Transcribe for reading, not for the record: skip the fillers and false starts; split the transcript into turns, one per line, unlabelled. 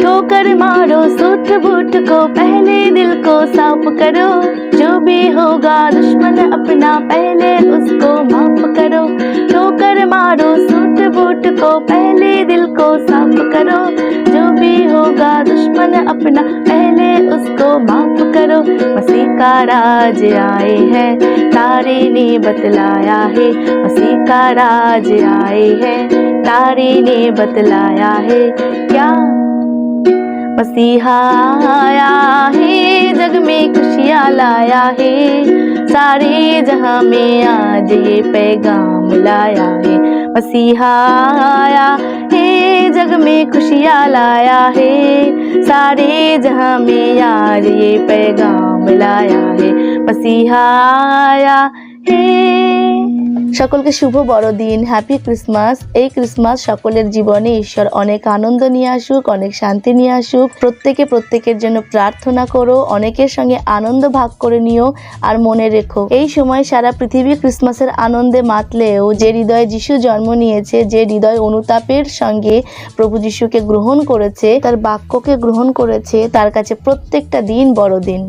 ठोकर मारो suit boot को, पहले दिल को साफ करो। जो भी होगा दुश्मन अपना, पहले उसको माफ करो। ठोकर मारो सूट बूट को, पहले दिल को साफ करो। जो भी होगा दुश्मन अपना, पहले उसको माफ करो। मसीह का राज आए है, तारे ने बतलाया है। मसीह का राज आए है, तारे ने बतलाया है। क्या मसीहा आया है, जग में खुशियाँ लाया है। सारे जहां में आज ये पैगाम लाया है। मसीहा आया है, जग में खुशियाँ लाया है। सारे जहां में आज ये पैगाम लाया है। मसीहा आया है। সকলকে শুভ বড়দিন, হ্যাপি ক্রিসমাস। এই ক্রিসমাস সকলের জীবনে ঈশ্বর অনেক আনন্দ নিয়ে আসুক, অনেক শান্তি নিয়ে আসুক। প্রত্যেকে প্রত্যেকের জন্য প্রার্থনা করো, অনেকের সঙ্গে আনন্দ ভাগ করে নিও। আর মনে রেখো, এই সময় সারা পৃথিবী ক্রিসমাসের আনন্দে মাতলেও যে হৃদয়ে যিশু জন্ম নিয়েছে, যে হৃদয় অনুতাপের সঙ্গে প্রভু যিশুকে গ্রহণ করেছে, তার বাক্যকে গ্রহণ করেছে, তার কাছে প্রত্যেকটা দিন বড়দিন।